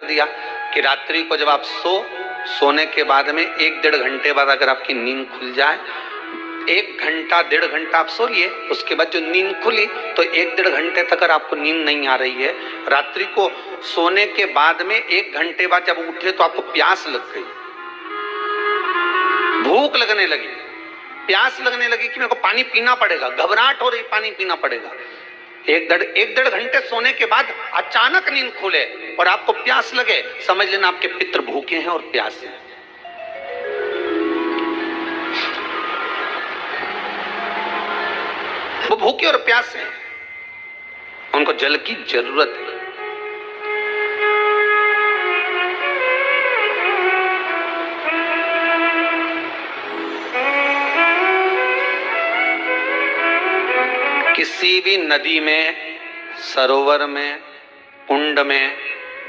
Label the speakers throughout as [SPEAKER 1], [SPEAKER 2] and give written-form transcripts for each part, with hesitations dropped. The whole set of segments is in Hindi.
[SPEAKER 1] दिया कि रात्रि को जब आप सोने के बाद में 1-1.5 घंटे बाद अगर आपकी नींद खुल जाए, 1 घंटा 1.5 घंटा आप सो लिए, उसके बाद जो नींद खुली तो 1-1.5 घंटे तक अगर आपको नींद नहीं आ रही है, रात्रि को सोने के बाद में 1 घंटे बाद जब उठे तो आपको प्यास लग गई, भूख लगने लगी, प्यास लगने लगी कि मेरे को पानी पीना पड़ेगा, घबराहट हो रही, पानी पीना पड़ेगा। 1-1.5 घंटे सोने के बाद अचानक नींद खुले और आपको प्यास लगे, समझ लेना आपके पितृ भूखे हैं और प्यासे हैं। वो भूखे और प्यासे हैं, उनको जल की जरूरत है। किसी भी नदी में, सरोवर में, कुंड में,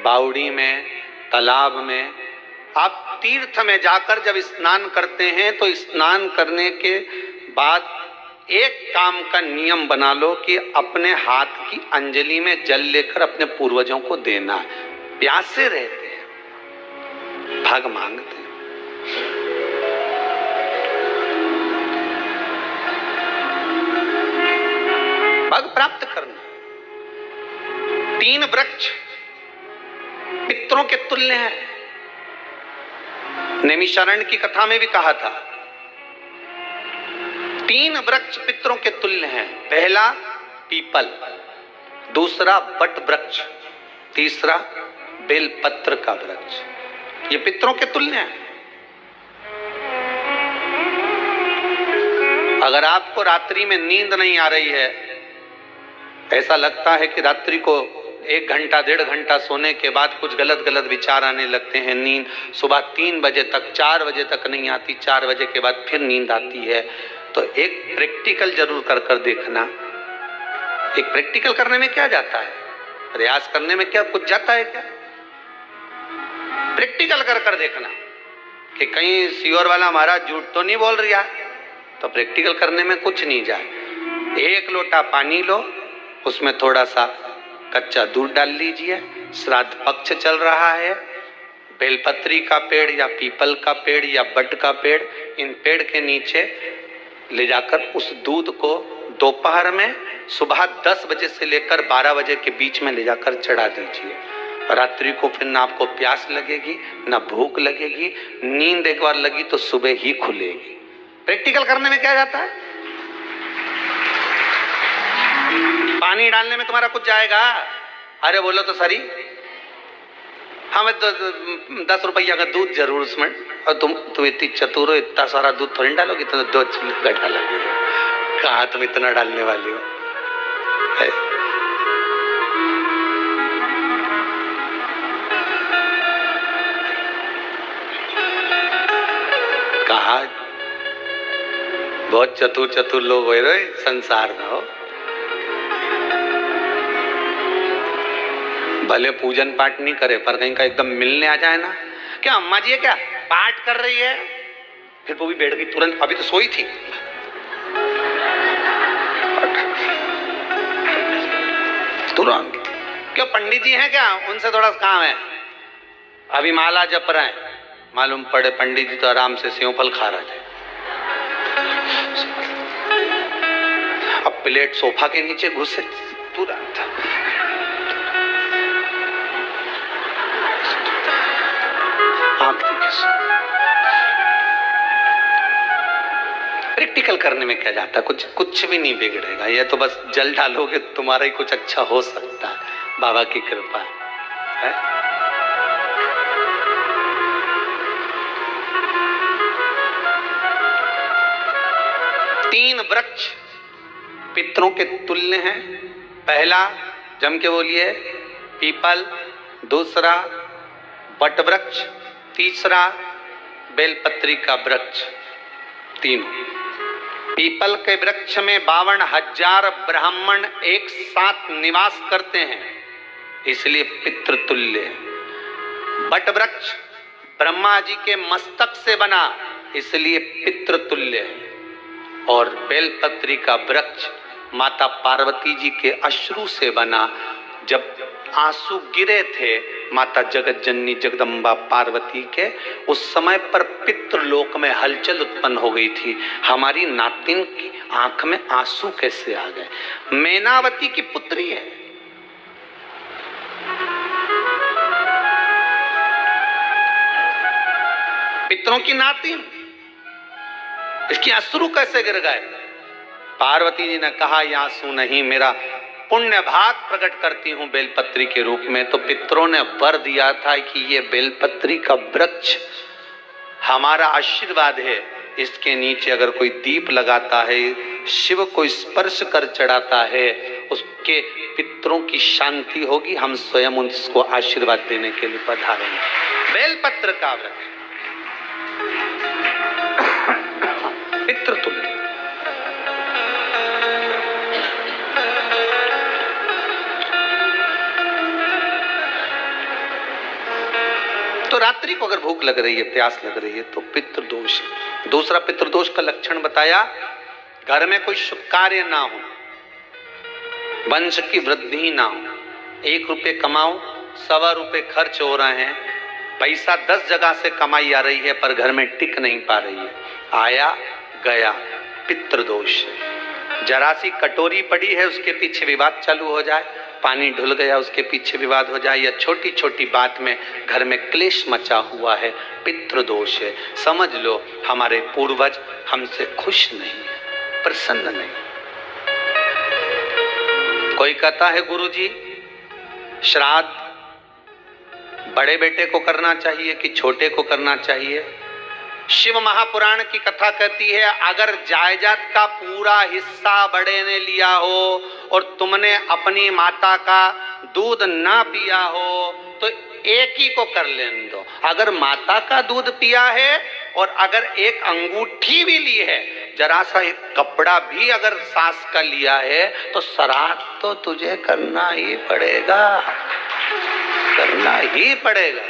[SPEAKER 1] बावड़ी में, तालाब में, आप तीर्थ में जाकर जब स्नान करते हैं तो स्नान करने के बाद एक काम का नियम बना लो कि अपने हाथ की अंजलि में जल लेकर अपने पूर्वजों को देना। प्यासे रहते हैं, भाग मांगते हैं। भाग प्राप्त करना। 3 वृक्ष पितरों के तुल्य हैं। नैमिषारण्य की कथा में भी कहा था 3 वृक्ष पितरों के तुल्य हैं। पहला पीपल, दूसरा बट वृक्ष, तीसरा बेलपत्र का वृक्ष। ये पितरों के तुल्य हैं। अगर आपको रात्रि में नींद नहीं आ रही है, ऐसा लगता है कि रात्रि को 1 घंटा 1.5 घंटा सोने के बाद कुछ गलत गलत विचार आने लगते हैं, नींद सुबह 3 बजे तक 4 बजे तक नहीं आती, 4 बजे के बाद फिर नींद आती है, तो एक प्रैक्टिकल जरूर कर कर देखना। एक प्रैक्टिकल करने में क्या जाता है, प्रयास करने में क्या कुछ जाता है क्या? प्रैक्टिकल कर कर देखना कि कहीं सियोर वाला महाराज झूठ तो नहीं बोल रहा, तो प्रैक्टिकल करने में कुछ नहीं जाए। 1 लोटा पानी लो, उसमें थोड़ा सा कच्चा दूध डाल लीजिए, श्राद्ध पक्ष चल रहा है, बेलपत्री का पेड़ या पीपल का पेड़ या बट का पेड़, इन पेड़ के नीचे ले जाकर उस दूध को दोपहर में सुबह 10 बजे से लेकर 12 बजे के बीच में ले जाकर चढ़ा दीजिए। रात्रि को फिर ना आपको प्यास लगेगी, ना भूख लगेगी, नींद एक बार लगी तो सुबह ही खुलेगी। प्रैक्टिकल करने में क्या जाता है? पानी डालने में तुम्हारा कुछ जाएगा? अरे बोलो तो सरी, हमें तो 10 रुपया का दूध जरूर उसमें, और तुम इतनी चतुर हो, इतना सारा दूध थोड़ी डालोगे, तो 2 चिल्का डालोगे। कहाँ तुम इतना डालने वाले हो? कहा बहुत चतुर लोग हो रहे संसार में हो। भले पूजन पाठ नहीं करे, पर कहीं का एकदम मिलने आ जाए ना, क्या अम्मा जी है क्या पाठ कर रही है, फिर वो भी बैठ गई तुरंत, अभी तो सोई थी। तुरंत क्यों पंडित जी हैं क्या, उनसे थोड़ा काम है, अभी माला जप रहे हैं, मालूम पड़े पंडित जी तो आराम से सेव फल खा रहे थे। अब प्लेट सोफा के नीचे घुसे तुरंत। प्रैक्टिकल करने में क्या जाता, कुछ भी नहीं बिगड़ेगा। ये तो बस जल डालोगे तुम्हारा ही कुछ अच्छा हो सकता है, बाबा की कृपा है। 3 वृक्ष पितरों के तुल्य हैं। पहला जम के बोलिए पीपल, दूसरा बट वृक्ष, तीसरा बेलपत्री का वृक्ष। 3 पीपल के वृक्ष में 52,000 ब्राह्मण एक साथ निवास करते हैं, इसलिए पितृतुल्य। बट वृक्ष ब्रह्मा जी के मस्तक से बना, इसलिए पितृतुल्य। और बेलपत्री का वृक्ष माता पार्वती जी के अश्रु से बना, जब आंसू गिरे थे माता जगत जननी जगदम्बा पार्वती के, उस समय पर पितृलोक में हलचल उत्पन्न हो गई थी। हमारी नातिन की आंख में आंसू कैसे आ गए? मैनावती की पुत्री है, पितरों की नातिन, इसकी अश्रु कैसे गिर गए? पार्वती जी ने कहा ये आंसू नहीं, मेरा पुण्य भाग प्रकट करती हूं बेलपत्री के रूप में। तो पितरों ने वर दिया था कि ये बेलपत्री का वृक्ष हमारा आशीर्वाद है, इसके नीचे अगर कोई दीप लगाता है, शिव को स्पर्श कर चढ़ाता है, उसके पितरों की शांति होगी। हम स्वयं उसको आशीर्वाद देने के लिए पधारेंगे। बेलपत्र का वृक्ष पितृतुल्य। तो रात्रि को अगर भूख लग रही है, प्यास लग रही है, तो पितृदोष है। दूसरा पितृदोष का लक्षण बताया, घर में कोई शुभ कार्य ना हो, वंश की वृद्धि ना हो। 1 रुपये कमाओ, 1.25 रुपये खर्च हो रहे हैं, पैसा 10 जगह से कमाई आ रही है पर घर में टिक नहीं पा रही है, आया गया, पितृदोष है। जरा सी कटोरी पड़ी है, उसके पीछे विवाद चालू हो जाए, पानी ढुल गया, उसके पीछे विवाद हो जाए, या छोटी छोटी बात में घर में क्लेश मचा हुआ है, पितृदोष है। समझ लो हमारे पूर्वज हमसे खुश नहीं, प्रसन्न नहीं। कोई कहता है गुरुजी श्राद्ध बड़े बेटे को करना चाहिए कि छोटे को करना चाहिए? शिव महापुराण की कथा कहती है, अगर जायदाद का पूरा हिस्सा बड़े ने लिया हो और तुमने अपनी माता का दूध ना पिया हो तो एक ही को कर लेने दो। अगर माता का दूध पिया है और अगर एक अंगूठी भी ली है, जरा सा एक कपड़ा भी अगर सास का लिया है, तो श्राद्ध तो तुझे करना ही पड़ेगा, करना ही पड़ेगा।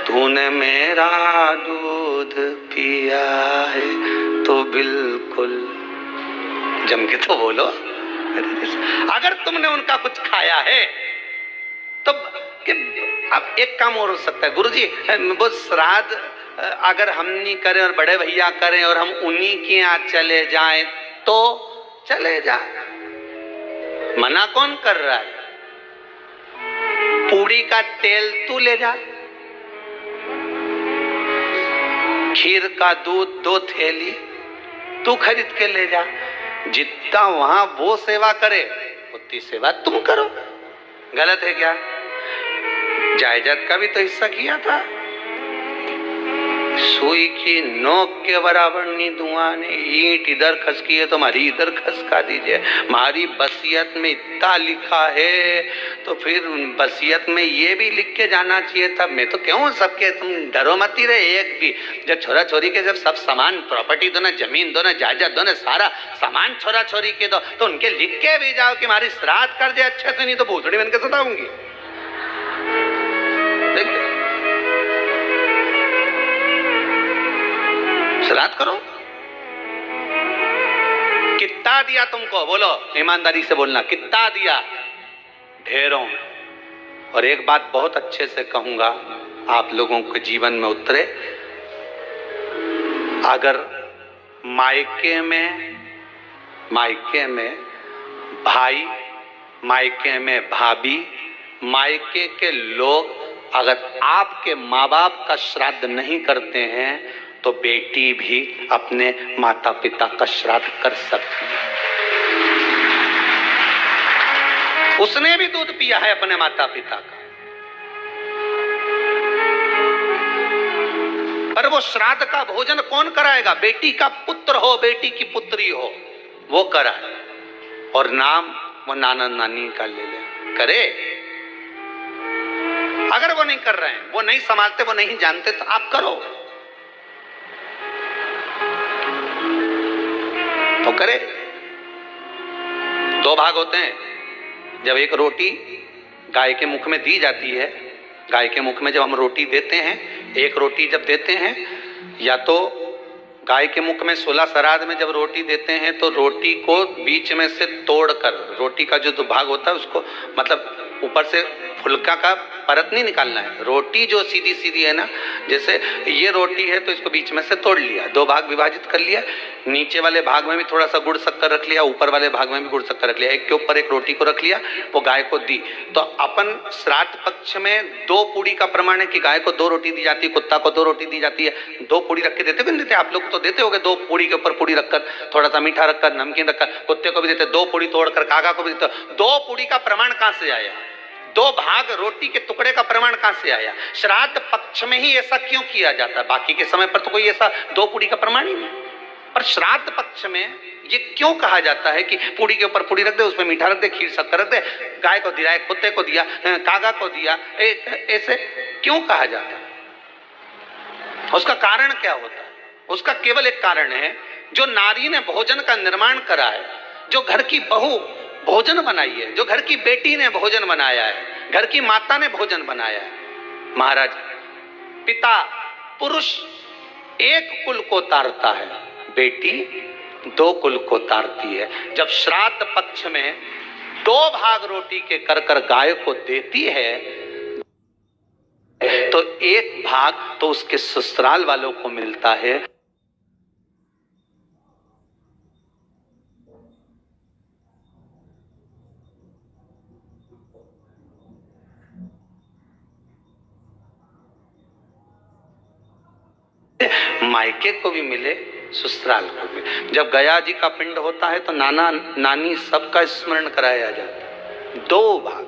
[SPEAKER 1] तूने मेरा दूध पिया है तो बिल्कुल जम के तो बोलो। अगर तुमने उनका कुछ खाया है तो अब एक काम और हो सकता है, गुरुजी वो श्राद्ध अगर हम नहीं करें और बड़े भैया करें और हम उन्हीं के यहाँ चले जाएं तो चले जाए, मना कौन कर रहा है? पूड़ी का तेल तू ले जा, खीर का दूध 2 थैली तू खरीद के ले जा। जितना वहां वो सेवा करे उतनी सेवा तुम करो। गलत है क्या? जायदाद का भी तो हिस्सा किया था। सुई की नोक के बराबर नहीं धुआं ने, ईंट इधर खसकी है तो हमारी इधर खसका दीजिए। हमारी बसियत में इतना लिखा है तो फिर बसियत में ये भी लिख के जाना चाहिए था। मैं तो क्यों सबके, तुम डरो मत ही रहे एक भी। जब छोरा छोरी के जब सब सामान, प्रॉपर्टी दो ना, जमीन दो ना, जायदाद दो ना, सारा सामान छोरा छोरी के दो, तो उनके लिख के भी जाओ कि हमारी श्राद्ध कर दे अच्छे से, नहीं तो भूतड़ी बन के सताऊंगी। देखिए श्राद्ध करो। कितना दिया तुमको? बोलो ईमानदारी से बोलना, कितना दिया? ढेरों। और एक बात बहुत अच्छे से कहूंगा, आप लोगों के जीवन में उतरे। अगर मायके में भाई, मायके में भाभी, मायके के लोग अगर आपके माँ बाप का श्राद्ध नहीं करते हैं तो बेटी भी अपने माता पिता का श्राद्ध कर सकती है। उसने भी दूध पिया है अपने माता पिता का, पर वो श्राद्ध का भोजन कौन कराएगा? बेटी का पुत्र हो, बेटी की पुत्री हो, वो कराए। और नाम वो नाना नानी का ले ले, करे। अगर वो नहीं कर रहे हैं, वो नहीं संभालते, वो नहीं जानते, तो आप करो तो करे। 2 भाग होते हैं। जब एक रोटी गाय के मुख में दी जाती है, गाय के मुख में जब हम रोटी देते हैं, एक रोटी जब देते हैं, या तो गाय के मुख में 16 श्राद्ध में जब रोटी देते हैं तो रोटी को बीच में से तोड़कर, रोटी का जो भाग होता है उसको, मतलब ऊपर से फुलका का परत नहीं निकालना है। रोटी जो सीधी सीधी है ना, जैसे ये रोटी है तो इसको बीच में से तोड़ लिया, दो भाग विभाजित कर लिया, नीचे वाले भाग में भी थोड़ा सा गुड़ शक्कर रख लिया, ऊपर वाले भाग में भी गुड़ शक्कर रख लिया, एक के ऊपर एक रोटी को रख लिया, वो गाय को दी। तो अपन श्राद्ध पक्ष में 2 पूड़ी का प्रमाण है कि गाय को 2 रोटी दी जाती है, कुत्ता को 2 रोटी दी जाती है। 2 पूड़ी रख के देते भी देते, आप लोग तो देते होगे 2 पूड़ी के ऊपर पूड़ी रखकर, थोड़ा सा मीठा रखकर, नमकीन रखकर, कुत्ते को भी देते, 2 पूड़ी तोड़कर कागा को भी देते। 2 पूड़ी का प्रमाण कहां से आया? 2 भाग रोटी के टुकड़े का प्रमाण कहां से आया? श्राद्ध पक्ष में ही ऐसा क्यों किया जाता है? बाकी के समय पर तो कोई ऐसा 2 पूड़ी का प्रमाण ही नहीं, पर श्राद्ध पक्ष में ये क्यों कहा जाता है कि पूड़ी के ऊपर पूड़ी रख दे, उसमें मीठा रख दे, खीर शक्कर रख दे, गाय को दिया, कुत्ते को दिया, कागा को दिया, ऐसे क्यों कहा जाता है? उसका कारण क्या होता है? उसका केवल एक कारण है, जो नारी ने भोजन का निर्माण करा है, जो घर की बहू भोजन बनाई है, जो घर की बेटी ने भोजन बनाया है, घर की माता ने भोजन बनाया है। महाराज, पिता पुरुष एक कुल को तारता है, बेटी 2 कुल को तारती है। जब श्राद्ध पक्ष में 2 भाग रोटी के कर गाय को देती है, तो 1 भाग तो उसके ससुराल वालों को मिलता है। मायके को भी मिले, ससुराल को भी। जब गया जी का पिंड होता है तो नाना नानी सबका स्मरण कराया जाता है। 2 भाग।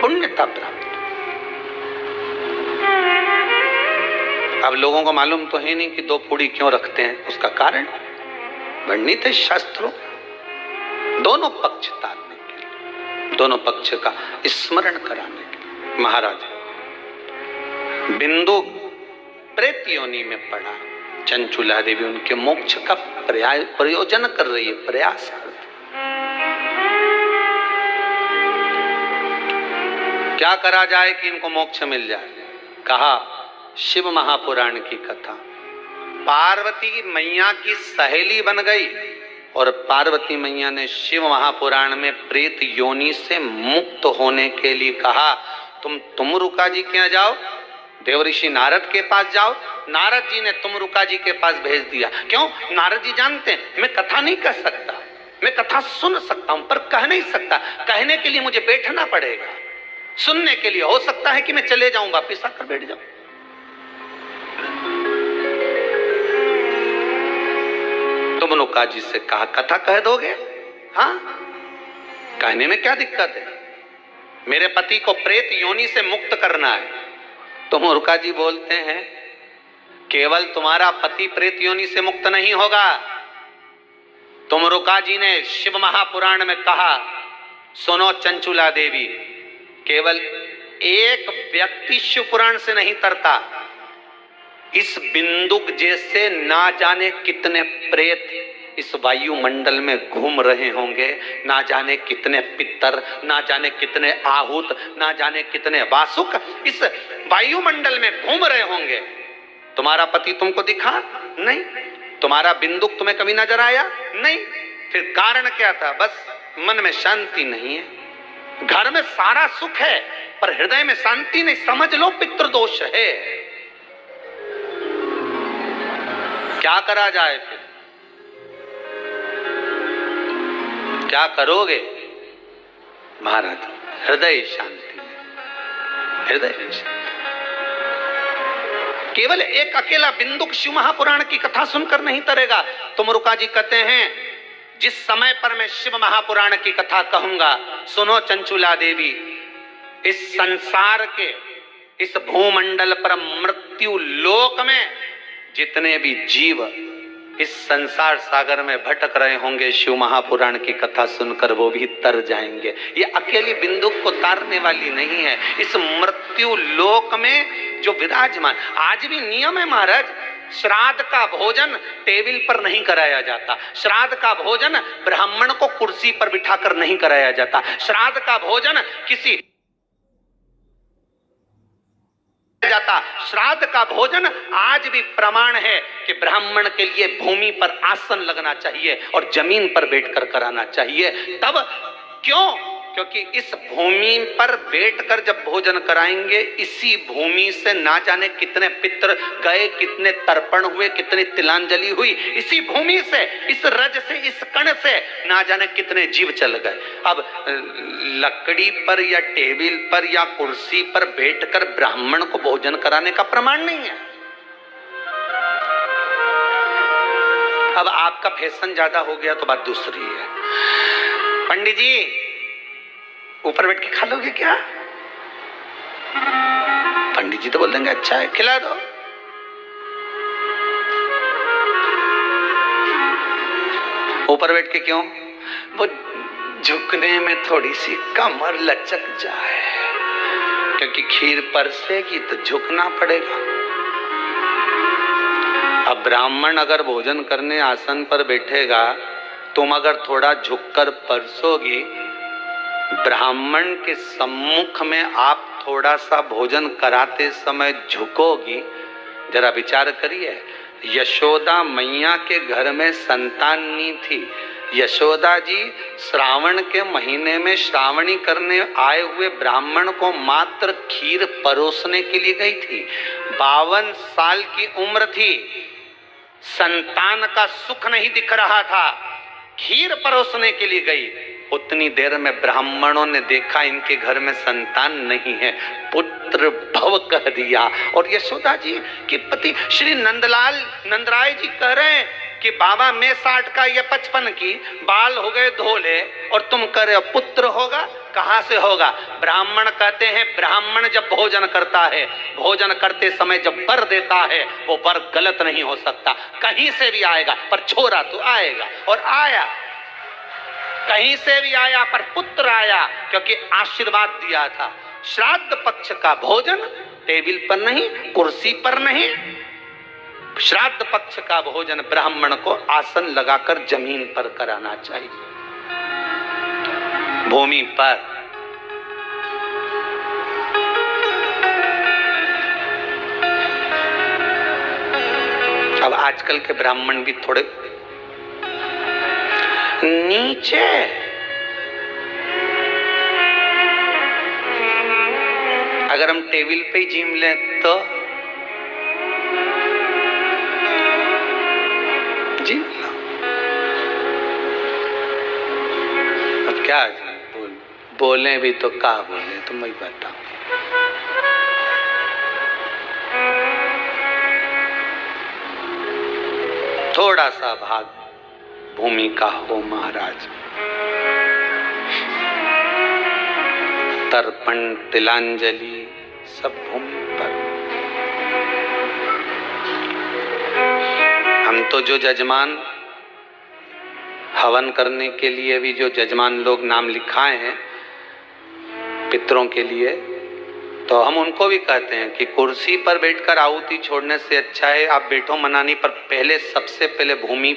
[SPEAKER 1] पुण्यता प्राप्त। अब लोगों को मालूम तो है नहीं कि 2 पूड़ी क्यों रखते हैं, उसका कारण वर्णित है शास्त्रों। दोनों पक्ष तारने के लिए, दोनों पक्ष का स्मरण कराने के लिए। महाराज, बिंदु प्रेत योनि में पड़ा, चंचुला देवी उनके मोक्ष का प्रयोजन कर रही है, प्रयास कर रही। क्या करा जाए कि इनको मोक्ष मिल जाए? कहा शिव महापुराण की कथा। पार्वती मैया की सहेली बन गई और पार्वती मैया ने शिव महापुराण में प्रेत योनि से मुक्त होने के लिए कहा, तुम रुका जी के यहाँ जाओ, देवऋषि नारद के पास जाओ। नारद जी ने तुमरुका जी के पास भेज दिया। क्यों? नारद जी जानते हैं मैं कथा नहीं कह सकता, मैं कथा सुन सकता हूं पर कह नहीं सकता। कहने के लिए मुझे बैठना पड़ेगा, सुनने के लिए हो सकता है कि मैं चले जाऊं, वापिस आकर बैठ जाऊं। तुमरुका जी से कहा कथा कह दोगे? हाँ, कहने में क्या दिक्कत है? मेरे पति को प्रेत योनि से मुक्त करना है। तुमरुका जी बोलते हैं केवल तुम्हारा पति प्रेत योनि से मुक्त नहीं होगा। तुमरुका जी ने शिव महापुराण में कहा, सुनो चंचुला देवी, केवल एक व्यक्ति शिव पुराण से नहीं तरता, इस बिंदुक जैसे ना जाने कितने प्रेत इस वायुमंडल में घूम रहे होंगे, ना जाने कितने पितर, ना जाने कितने आहूत, ना जाने कितने वासुक इस वायुमंडल में घूम रहे होंगे। तुम्हारा पति तुमको दिखा नहीं, तुम्हारा बिंदुक तुम्हें कभी नजर आया नहीं, फिर कारण क्या था? बस मन में शांति नहीं है। घर में सारा सुख है पर हृदय में शांति नहीं, समझ लो पितृदोष है। क्या करा जाए? फिर क्या करोगे? महाराज, हृदय शांति, हृदय शांति। केवल एक अकेला बिंदुक शिव महापुराण की कथा सुनकर नहीं तरेगा। तुमरुका जी कहते हैं जिस समय पर मैं शिव महापुराण की कथा कहूंगा, सुनो चंचुला देवी, इस संसार के इस भूमंडल पर मृत्यु लोक में जितने भी जीव इस संसार सागर में भटक रहे होंगे, शिव महापुराण की कथा सुनकर वो भी तर जाएंगे। ये अकेली बिंदु को तारने वाली नहीं है। इस मृत्यु लोक में जो विराजमान, आज भी नियम है महाराज, श्राद्ध का भोजन टेबल पर नहीं कराया जाता, श्राद्ध का भोजन ब्राह्मण को कुर्सी पर बिठाकर नहीं कराया जाता, श्राद्ध का भोजन किसी जाता। श्राद्ध का भोजन आज भी प्रमाण है कि ब्राह्मण के लिए भूमि पर आसन लगना चाहिए और जमीन पर बैठकर कराना चाहिए। तब क्यों? क्योंकि इस भूमि पर बैठकर जब भोजन कराएंगे, इसी भूमि से ना जाने कितने पितृ गए, कितने तर्पण हुए, कितनी तिलांजलि हुई, इसी भूमि से, इस रज से, इस कण से ना जाने कितने जीव चल गए। अब लकड़ी पर या टेबल पर या कुर्सी पर बैठकर ब्राह्मण को भोजन कराने का प्रमाण नहीं है। अब आपका फैशन ज्यादा हो गया तो बात दूसरी है। पंडित जी ऊपर बैठ के खा लोगे क्या? पंडित जी तो बोल देंगे अच्छा है खिला दो। ऊपर बैठ के क्यों? वो झुकने में थोड़ी सी कमर लचक जाए, क्योंकि खीर परसेगी तो झुकना पड़ेगा। अब ब्राह्मण अगर भोजन करने आसन पर बैठेगा, तुम अगर थोड़ा झुककर परसोगी, ब्राह्मण के सम्मुख में आप थोड़ा सा भोजन कराते समय झुकोगी। जरा विचार करिए, यशोदा मैया के घर में संतान नहीं थी। यशोदा जी श्रावण के महीने में श्रावणी करने आए हुए ब्राह्मण को मात्र खीर परोसने के लिए गई थी। 52 साल की उम्र थी, संतान का सुख नहीं दिख रहा था, खीर परोसने के लिए गई। उतनी देर में ब्राह्मणों ने देखा इनके घर में संतान नहीं है, पुत्र भव कह दिया। और यशोदा जी के पति श्री नंदराय जी कह रहे हैं कि बाबा मैं 60 का या 55 की, बाल हो गए धोले, और तुम कह रहे हो पुत्र होगा, कहां से होगा? ब्राह्मण कहते हैं ब्राह्मण जब भोजन करता है, भोजन करते समय जब वर देता है, वो वर गलत नहीं हो सकता, कहीं से भी आएगा, पर छोरा तो आएगा। और आया, कहीं से भी आया, पर पुत्र आया, क्योंकि आशीर्वाद दिया था। श्राद्ध पक्ष का भोजन टेबल पर नहीं, कुर्सी पर नहीं, श्राद्ध पक्ष का भोजन ब्राह्मण को आसन लगाकर जमीन पर कराना चाहिए, भूमि पर। अब आजकल के ब्राह्मण भी थोड़े नीचे, अगर हम टेबल पे ही जिम लें तो जिम लो। अब क्या बोले भी तो क्या बोले, तुम ही बताओ। थोड़ा सा भाग भूमि का हो महाराज। तर्पण तिलांजलि सब भूमि पर। हम तो जो जजमान हवन करने के लिए भी जो जजमान लोग नाम लिखाए हैं पितरों के लिए, तो हम उनको भी कहते हैं कि कुर्सी पर बैठकर आहुति छोड़ने से अच्छा है आप बैठो मनानी पर, पहले सबसे पहले भूमि